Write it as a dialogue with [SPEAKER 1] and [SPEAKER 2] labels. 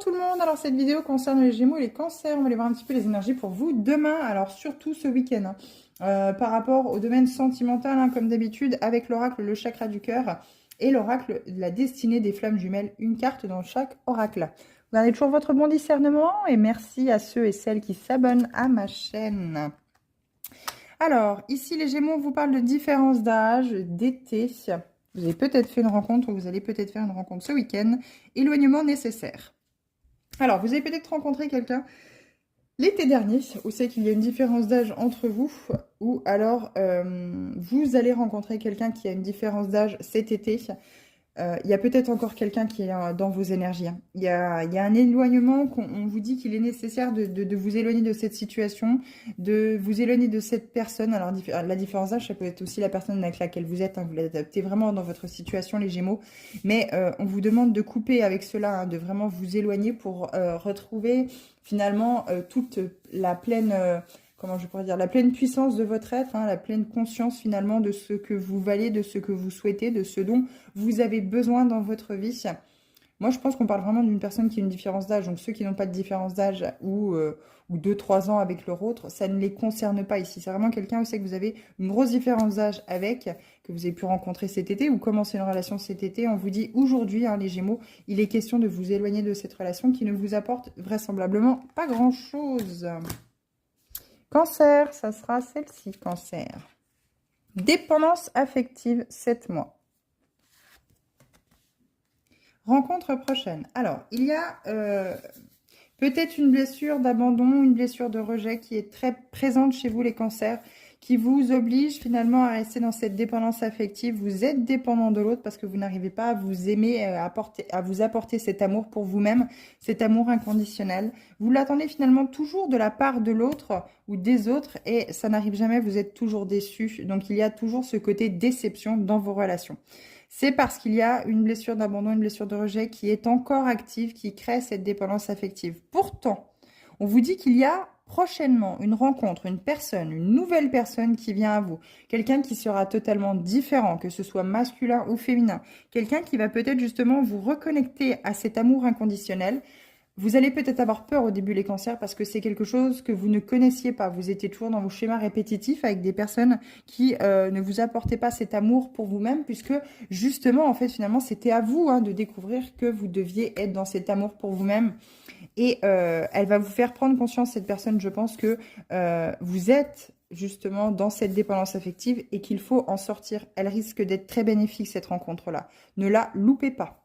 [SPEAKER 1] tout le monde, alors cette vidéo concerne les Gémeaux et les Cancers, on va aller voir un petit peu les énergies pour vous demain, alors surtout ce week-end, par rapport au domaine sentimental, hein, comme d'habitude, avec l'oracle, le chakra du cœur et l'oracle de la destinée des flammes jumelles, une carte dans chaque oracle. Vous avez toujours votre bon discernement et merci à ceux et celles qui s'abonnent à ma chaîne. Alors, ici les Gémeaux, on vous parle de différence d'âge, d'été. Vous avez peut-être fait une rencontre ou vous allez peut-être faire une rencontre ce week-end. Éloignement nécessaire. Alors, vous avez peut-être rencontré quelqu'un l'été dernier, où c'est qu'il y a une différence d'âge entre vous, ou alors vous allez rencontrer quelqu'un qui a une différence d'âge cet été. Il y a peut-être encore quelqu'un qui est dans vos énergies. Il y a un éloignement qu'on vous dit qu'il est nécessaire de vous éloigner de cette situation, de vous éloigner de cette personne. Alors, la différence d'âge, ça peut être aussi la personne avec laquelle vous êtes. Hein, vous l'adaptez vraiment dans votre situation, les Gémeaux. Mais on vous demande de couper avec cela, hein, de vraiment vous éloigner pour retrouver finalement toute la pleine... comment je pourrais dire, la pleine puissance de votre être, hein, la pleine conscience finalement de ce que vous valez, de ce que vous souhaitez, de ce dont vous avez besoin dans votre vie. Moi, je pense qu'on parle vraiment d'une personne qui a une différence d'âge. Donc, ceux qui n'ont pas de différence d'âge ou 2-3 ans avec leur autre, ça ne les concerne pas ici. C'est vraiment quelqu'un où c'est que vous avez une grosse différence d'âge avec, que vous avez pu rencontrer cet été ou commencer une relation cet été. On vous dit aujourd'hui, hein, les Gémeaux, il est question de vous éloigner de cette relation qui ne vous apporte vraisemblablement pas grand-chose. Cancer, ça sera celle-ci, Cancer. Dépendance affective, 7 mois. Rencontre prochaine. Alors, il y a peut-être une blessure d'abandon, une blessure de rejet qui est très présente chez vous, les cancers, qui vous oblige finalement à rester dans cette dépendance affective. Vous êtes dépendant de l'autre parce que vous n'arrivez pas à vous aimer, à vous apporter cet amour pour vous-même, cet amour inconditionnel. Vous l'attendez finalement toujours de la part de l'autre ou des autres et ça n'arrive jamais, vous êtes toujours déçu. Donc il y a toujours ce côté déception dans vos relations. C'est parce qu'il y a une blessure d'abandon, une blessure de rejet qui est encore active, qui crée cette dépendance affective. Pourtant, on vous dit qu'il y a prochainement une rencontre, une personne, une nouvelle personne qui vient à vous. Quelqu'un qui sera totalement différent, que ce soit masculin ou féminin. Quelqu'un qui va peut-être justement vous reconnecter à cet amour inconditionnel. Vous allez peut-être avoir peur au début, les cancers, parce que c'est quelque chose que vous ne connaissiez pas. Vous étiez toujours dans vos schémas répétitifs avec des personnes qui ne vous apportaient pas cet amour pour vous-même, puisque justement, en fait, finalement, c'était à vous de découvrir que vous deviez être dans cet amour pour vous-même. Et elle va vous faire prendre conscience, cette personne, je pense, que vous êtes justement dans cette dépendance affective et qu'il faut en sortir. Elle risque d'être très bénéfique, cette rencontre-là. Ne la loupez pas.